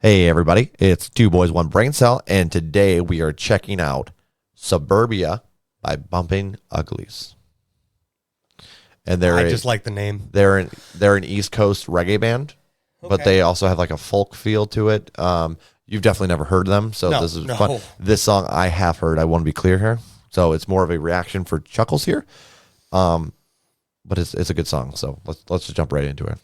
Hey everybody, it's Two Boys, One Brain Cell, and today we are checking out Suburbia by Bumpin Uglies. And I just like the name. They're an East Coast reggae band, but they also have like a folk feel to it. You've definitely never heard them, so this is fun. This song I have heard. I want to be clear here, so it's more of a reaction for Chuckles here. But it's a good song, so let's just jump right into it.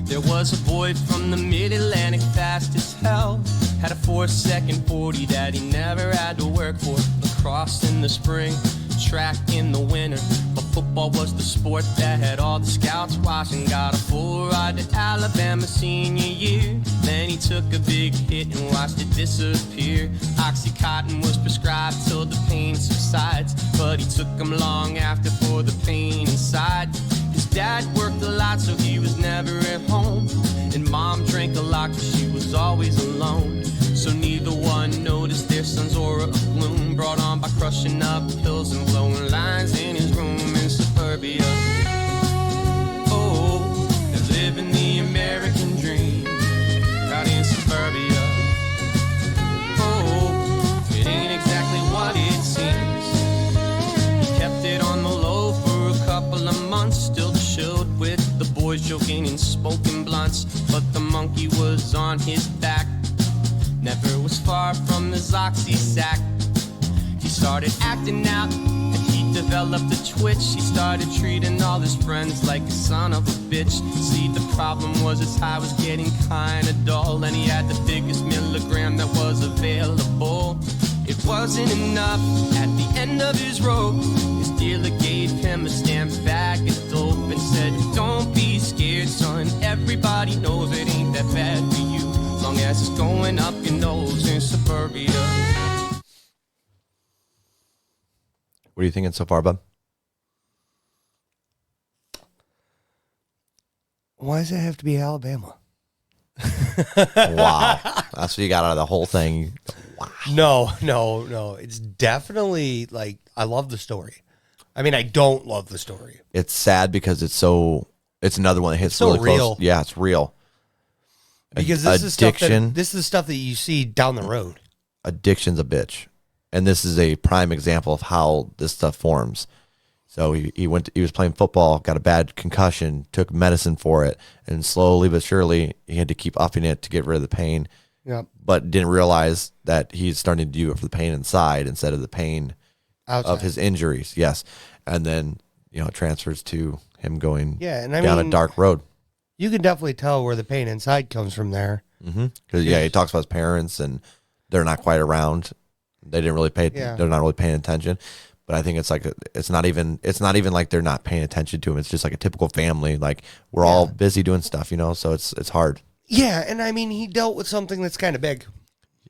There was a boy from the mid-Atlantic, fast as hell. Had a 4-second 40 that he never had to work for. Lacrosse in the spring, track in the winter. But football was the sport that had all the scouts watching. Got a full ride to Alabama senior year. Then he took a big hit and watched it disappear. Oxycontin was prescribed till the pain subsides. But he took him long after for the pain inside. His dad worked a lot, so he was never at home. And mom drank a lot, cause she was always alone. So neither one noticed their son's aura of gloom, brought on by crushing up pills and blowing lines in his room in suburbia. Oh, they're living the American dream out in suburbia. Oh, it ain't exactly what it seems. He kept it on the low for a couple of months, still chilled with the boys joking and smoking blunts. But the monkey was on his back, never was far from the Zoxy sack. He started acting out and he developed a twitch. He started treating all his friends like a son of a bitch. See, the problem was his high was getting kinda dull, and he had the biggest milligram that was available. It wasn't enough. At the end of his rope, his dealer gave him a stamp bag of dope and said, "Don't be scared, son. Everybody knows it ain't that bad for you, long as it's going up your nose in suburbia." What are you thinking so far, bud? Why does it have to be Alabama? Wow, that's what you got out of the whole thing. Wow. No. It's definitely like, I love the story. I mean, I don't love the story. It's sad because it's another one that hits so really real. close. Yeah, it's real. Because this is the stuff that you see down the road. Addiction's a bitch. And this is a prime example of how this stuff forms. So he was playing football, got a bad concussion, took medicine for it, and slowly but surely he had to keep upping it to get rid of the pain. Yep. But didn't realize that he's starting to do it for the pain inside instead of the pain outside of his injuries. Yes. And then, it transfers to him going down a dark road. You can definitely tell where the pain inside comes from there. Because he talks about his parents and they're not quite around. They didn't really they're not really paying attention. But I think it's like it's not even like they're not paying attention to him. It's just like a typical family. Like we're all busy doing stuff, so it's hard. Yeah, and I mean, he dealt with something that's kind of big.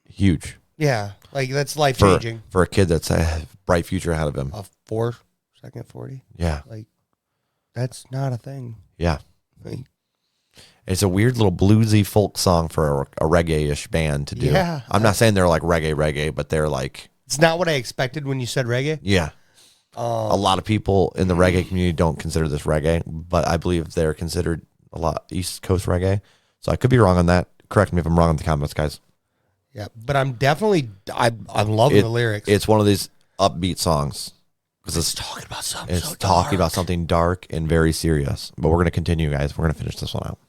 Huge. Yeah, like that's life-changing. For a kid that's a bright future ahead of him. A 4-second 40? Yeah. Like, that's not a thing. Yeah. Like, it's a weird little bluesy folk song for a reggae-ish band to do. Yeah. I'm not saying they're like reggae, but they're like... It's not what I expected when you said reggae. Yeah. A lot of people in the reggae community don't consider this reggae, but I believe they're considered a lot East Coast reggae. So I could be wrong on that. Correct me if I'm wrong in the comments, guys. Yeah, but I'm definitely... I'm loving the lyrics. It's one of these upbeat songs. Because it's talking about something It's talking about something dark and very serious. But we're going to continue, guys. We're going to finish this one out.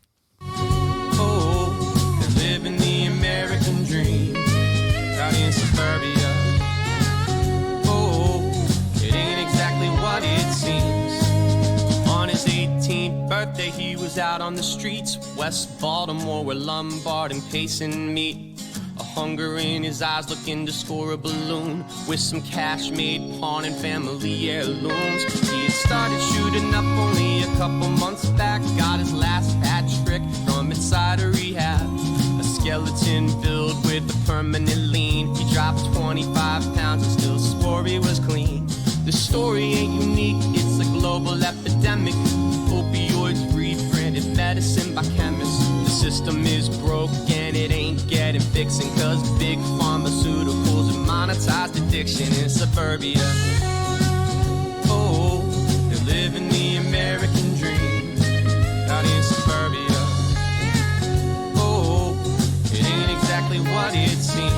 Oh, they're living the American dream out in suburbia. It ain't exactly what it seems. On his 18th birthday, he was out on the streets, West Baltimore, where Lombard and Payson meet. A hunger in his eyes, looking to score a balloon with some cash made pawn and family heirlooms. He had started shooting up only a couple months back, got his last hat trick from inside a rehab. A skeleton build with a permanent lean. He dropped 25 pounds and still swore he was clean. The story ain't unique, it's a global epidemic. Opioids reprinted medicine by chemists. The system is broke and it ain't getting fixing, cause big pharmaceuticals have monetized addiction in suburbia. Oh, they're living the American dream out in suburbia. Oh, it ain't exactly what it seems.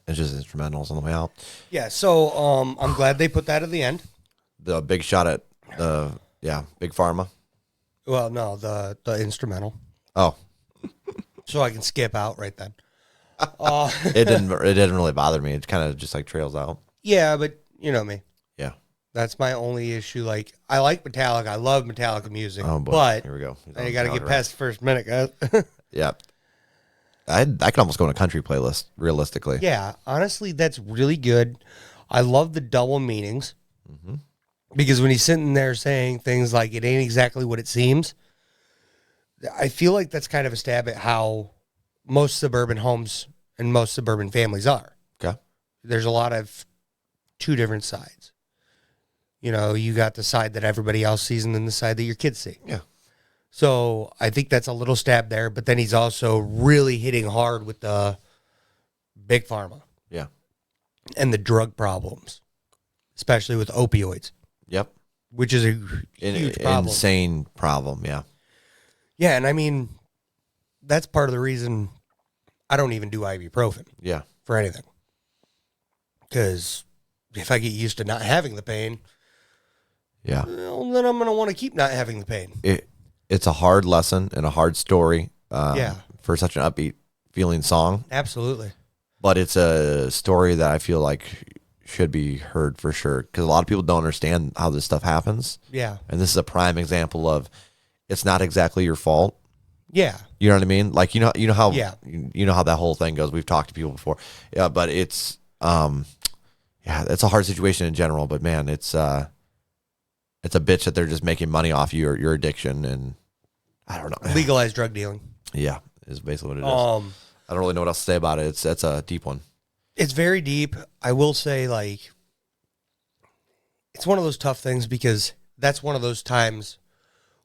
It's just instrumentals on the way out. Yeah, so I'm glad they put that at the end. The big shot at the Big Pharma. Well, no, the instrumental. Oh, So I can skip out right then. it didn't really bother me. It kind of just like trails out. Yeah, but you know me. Yeah. That's my only issue. Like, I like Metallica. I love Metallica music. Oh boy. But Here we go. you got to get past the first minute, guys. Yeah. I could almost go in a country playlist, realistically. Yeah, honestly, that's really good. I love the double meanings. Because when he's sitting there saying things like, it ain't exactly what it seems, I feel like that's kind of a stab at how most suburban homes and most suburban families are. Okay. There's a lot of two different sides. You know, you got the side that everybody else sees and then the side that your kids see. Yeah. So I think that's a little stab there, but then he's also really hitting hard with the big pharma. Yeah. And the drug problems, especially with opioids. Yep. Which is a huge problem. Insane problem, yeah. Yeah, and I mean, that's part of the reason I don't even do ibuprofen. Yeah. For anything. Because if I get used to not having the pain, yeah, well, then I'm going to want to keep not having the pain. It's a hard lesson and a hard story for such an upbeat feeling song. Absolutely. But it's a story that I feel like should be heard for sure, because a lot of people don't understand how this stuff happens. Yeah. And this is a prime example of it's not exactly your fault. Yeah. You know what I mean? Like, you know how you know how that whole thing goes. We've talked to people before. Yeah, but it's it's a hard situation in general, but man, it's a bitch that they're just making money off your addiction, and I don't know. Legalized drug dealing. Yeah, is basically what it is. I don't really know what else to say about it. It's a deep one. It's very deep. I will say, like, it's one of those tough things because that's one of those times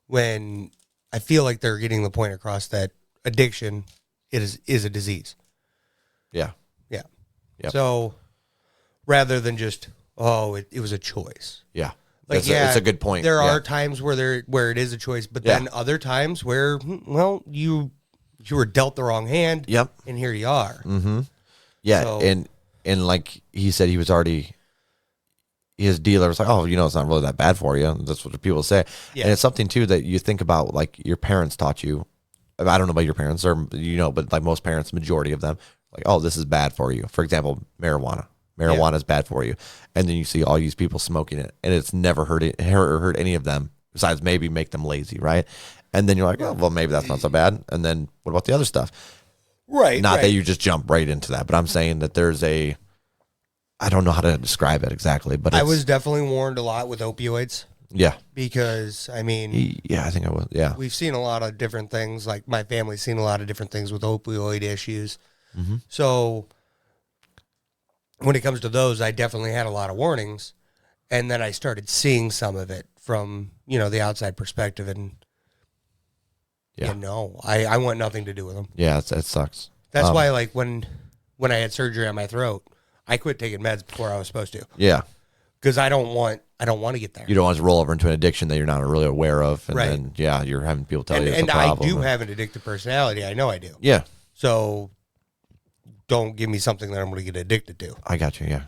when I feel like they're getting the point across that addiction is a disease. Yeah. Yeah. Yep. So rather than just, it was a choice. Yeah. Like, it's a good point. There are times where it is a choice, but then other times where, well, you were dealt the wrong hand. Yep. And here you are. Mm-hmm. Yeah. So, and like he said, he was already, his dealer was like, oh, it's not really that bad for you. That's what people say. Yeah. And it's something too that you think about, like your parents taught you. I don't know about your parents or, but like most parents, majority of them, like, oh, this is bad for you. For example, marijuana. Marijuana is bad for you. And then you see all these people smoking it, and it's never hurt any of them, besides maybe make them lazy, right? And then you're like, oh, well, maybe that's not so bad. And then what about the other stuff? Right. Not that you just jump right into that, but I'm saying that there's I don't know how to describe it exactly, but I was definitely warned a lot with opioids. Yeah. Because, I mean... Yeah, I think I was, yeah. We've seen a lot of different things. Like, my family's seen a lot of different things with opioid issues. Mm-hmm. So... when it comes to those, I definitely had a lot of warnings, and then I started seeing some of it from, the outside perspective, and I want nothing to do with them. Yeah, it sucks. That's why, like, when I had surgery on my throat, I quit taking meds before I was supposed to. Yeah. Because I don't want to get there. You don't want to roll over into an addiction that you're not really aware of, and then, you're having people tell you it's a problem. And I do have an addictive personality. I know I do. Yeah. So... don't give me something that I'm going to get addicted to. I got you, yeah.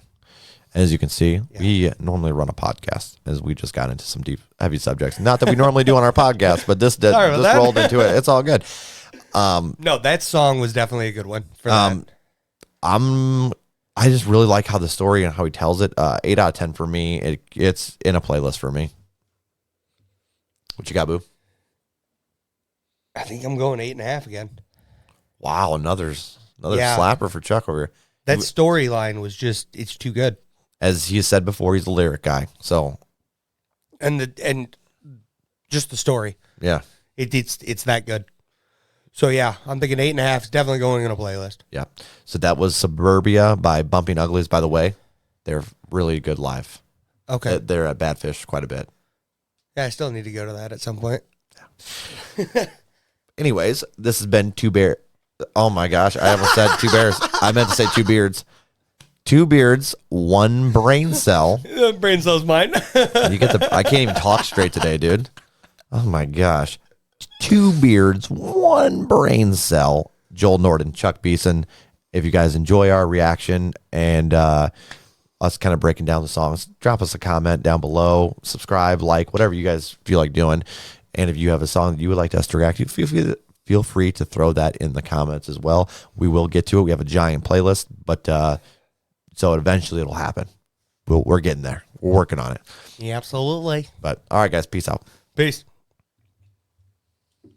As you can see, we normally run a podcast, as we just got into some deep, heavy subjects. Not that we normally do on our podcast, but this rolled into it. It's all good. No, that song was definitely a good one for that. I just really like how the story and how he tells it. 8 out of 10 for me. It's in a playlist for me. What you got, Boo? I think I'm going 8.5 again. Wow, another slapper for Chuck over here. That storyline was it's too good. As he said before, he's a lyric guy. So, and just the story. Yeah. It's that good. So yeah, I'm thinking 8.5 is definitely going in a playlist. Yeah. So that was Suburbia by Bumpin Uglies, by the way. They're really good live. Okay. They're at Badfish quite a bit. Yeah, I still need to go to that at some point. Yeah. Anyways, this has been Two Bears. Oh my gosh, I almost said Two Bears. I meant to say Two Beards. Two beards, one brain cell. Brain cell's mine. I can't even talk straight today, dude. Oh my gosh. Two beards, one brain cell. Joel Norton, Chuck Beeson. If you guys enjoy our reaction and us kind of breaking down the songs, drop us a comment down below, subscribe, like, whatever you guys feel like doing. And if you have a song that you would like us to react to, feel free to throw that in the comments as well. We will get to it. We have a giant playlist, but so eventually it'll happen. We're getting there. We're working on it. Yeah, absolutely. But all right, guys, peace out. Peace.